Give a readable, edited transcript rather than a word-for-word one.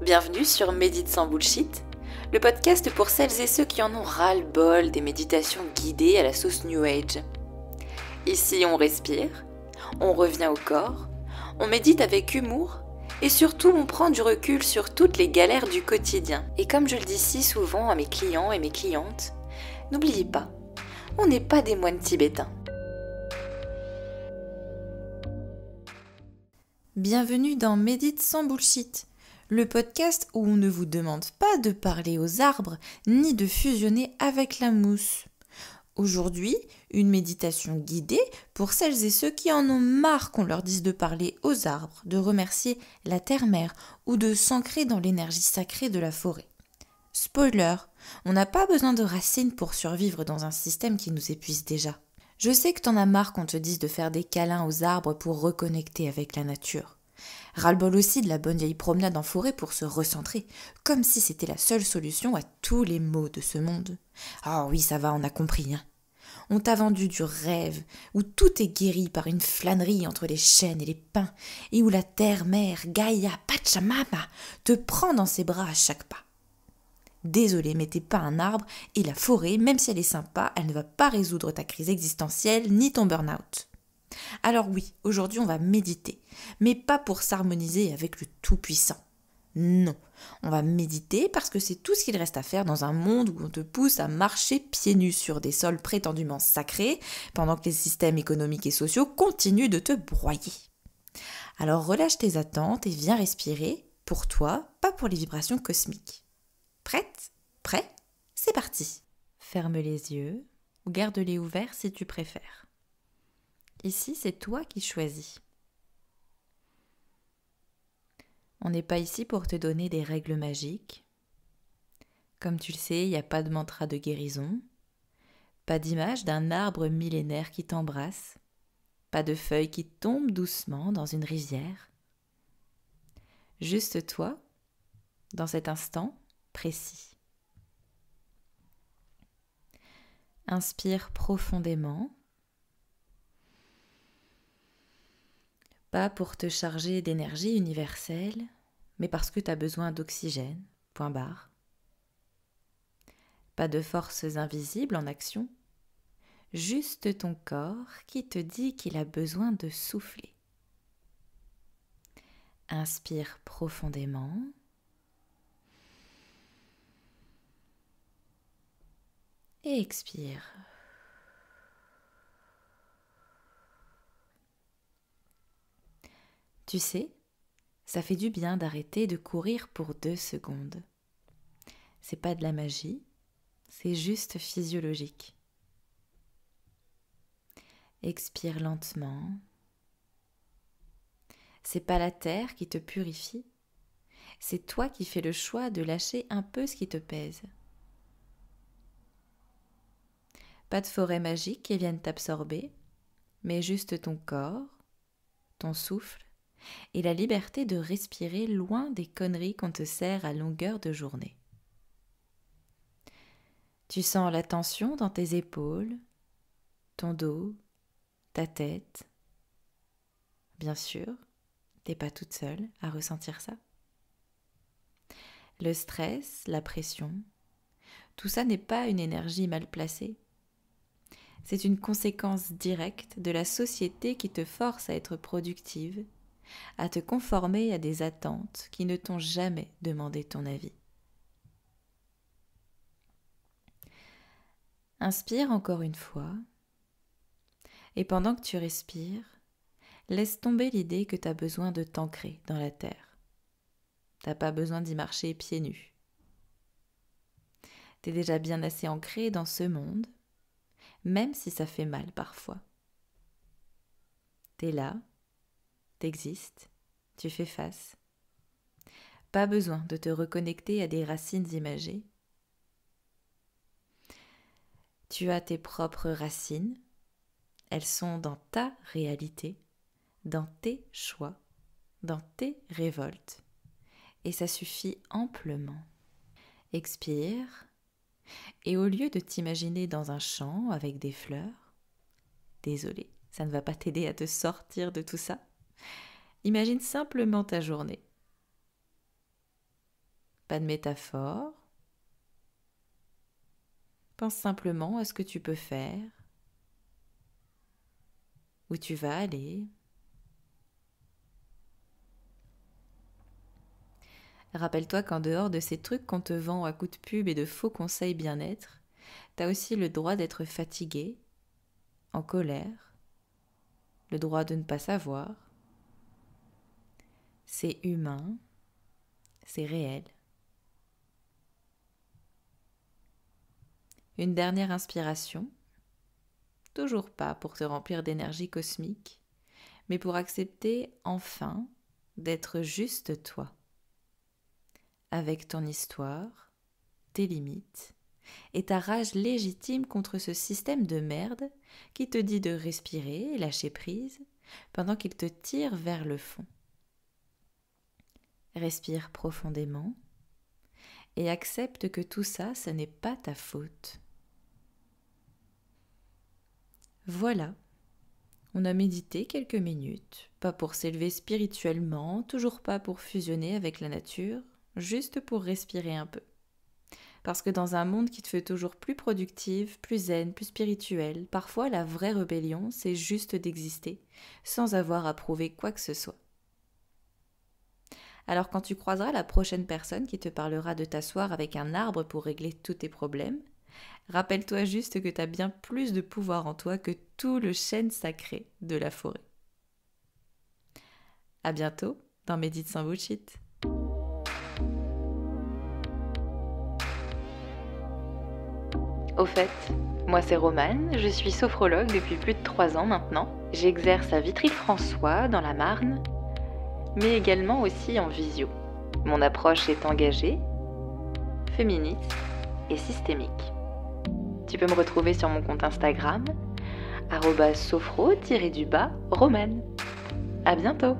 Bienvenue sur Médite sans bullshit, le podcast pour celles et ceux qui en ont ras-le-bol des méditations guidées à la sauce New Age. Ici, on respire, on revient au corps, on médite avec humour et surtout, on prend du recul sur toutes les galères du quotidien. Et comme je le dis si souvent à mes clients et mes clientes, n'oubliez pas, on n'est pas des moines tibétains. Bienvenue dans Médite sans bullshit, le podcast où on ne vous demande pas de parler aux arbres ni de fusionner avec la mousse. Aujourd'hui, une méditation guidée pour celles et ceux qui en ont marre qu'on leur dise de parler aux arbres, de remercier la terre-mère ou de s'ancrer dans l'énergie sacrée de la forêt. Spoiler, on n'a pas besoin de racines pour survivre dans un système qui nous épuise déjà. Je sais que t'en as marre qu'on te dise de faire des câlins aux arbres pour reconnecter avec la nature. Ras-le-bol aussi de la bonne vieille promenade en forêt pour se recentrer, comme si c'était la seule solution à tous les maux de ce monde. Ah oui, ça va, on a compris, hein. On t'a vendu du rêve, où tout est guéri par une flânerie entre les chênes et les pins, et où la terre-mère, Gaïa, Pachamama, te prend dans ses bras à chaque pas. Désolé, mais t'es pas un arbre, et la forêt, même si elle est sympa, elle ne va pas résoudre ta crise existentielle ni ton burn-out. Alors oui, aujourd'hui on va méditer, mais pas pour s'harmoniser avec le Tout-Puissant. Non, on va méditer parce que c'est tout ce qu'il reste à faire dans un monde où on te pousse à marcher pieds nus sur des sols prétendument sacrés, pendant que les systèmes économiques et sociaux continuent de te broyer. Alors relâche tes attentes et viens respirer, pour toi, pas pour les vibrations cosmiques. Prête ? Prêt ? C'est parti. Ferme les yeux ou garde-les ouverts si tu préfères. Ici, c'est toi qui choisis. On n'est pas ici pour te donner des règles magiques. Comme tu le sais, il n'y a pas de mantra de guérison, pas d'image d'un arbre millénaire qui t'embrasse, pas de feuilles qui tombent doucement dans une rivière. Juste toi, dans cet instant précis. Inspire profondément. Pas pour te charger d'énergie universelle, mais parce que tu as besoin d'oxygène, point barre. Pas de forces invisibles en action, juste ton corps qui te dit qu'il a besoin de souffler. Inspire profondément. Et expire. Tu sais, ça fait du bien d'arrêter de courir pour 2 secondes. C'est pas de la magie, c'est juste physiologique. Expire lentement. C'est pas la terre qui te purifie, c'est toi qui fais le choix de lâcher un peu ce qui te pèse. Pas de forêt magique qui vienne t'absorber, mais juste ton corps, ton souffle, et la liberté de respirer loin des conneries qu'on te sert à longueur de journée. Tu sens la tension dans tes épaules, ton dos, ta tête. Bien sûr, t'es pas toute seule à ressentir ça. Le stress, la pression, tout ça n'est pas une énergie mal placée. C'est une conséquence directe de la société qui te force à être productive, à te conformer à des attentes qui ne t'ont jamais demandé ton avis. Inspire encore une fois, et pendant que tu respires, laisse tomber l'idée que tu as besoin de t'ancrer dans la terre. T'as pas besoin d'y marcher pieds nus. T'es déjà bien assez ancré dans ce monde, même si ça fait mal parfois. T'es là, t'existes, tu fais face. Pas besoin de te reconnecter à des racines imagées. Tu as tes propres racines, elles sont dans ta réalité, dans tes choix, dans tes révoltes. Et ça suffit amplement. Expire, et au lieu de t'imaginer dans un champ avec des fleurs, désolé, ça ne va pas t'aider à te sortir de tout ça. Imagine simplement ta journée. pas de métaphore. Pense simplement à ce que tu peux faire, où tu vas aller. Rappelle-toi qu'en dehors de ces trucs qu'on te vend à coups de pub et de faux conseils bien-être, t'as aussi le droit d'être fatigué, en colère, le droit de ne pas savoir. C'est humain, c'est réel. Une dernière inspiration, toujours pas pour te remplir d'énergie cosmique, mais pour accepter enfin d'être juste toi, avec ton histoire, tes limites et ta rage légitime contre ce système de merde qui te dit de respirer et lâcher prise pendant qu'il te tire vers le fond. Respire profondément et accepte que tout ça, ce n'est pas ta faute. Voilà, on a médité quelques minutes, pas pour s'élever spirituellement, toujours pas pour fusionner avec la nature, juste pour respirer un peu. Parce que dans un monde qui te fait toujours plus productive, plus zen, plus spirituelle, parfois la vraie rébellion, c'est juste d'exister, sans avoir à prouver quoi que ce soit. Alors quand tu croiseras la prochaine personne qui te parlera de t'asseoir avec un arbre pour régler tous tes problèmes, rappelle-toi juste que tu as bien plus de pouvoir en toi que tout le chêne sacré de la forêt. À bientôt dans Médite sans bullshit. Au fait, moi c'est Romane, je suis sophrologue depuis plus de 3 ans maintenant. J'exerce à Vitry-François dans la Marne, mais également aussi en visio. Mon approche est engagée, féministe et systémique. Tu peux me retrouver sur mon compte Instagram, @sophro_romane. À bientôt!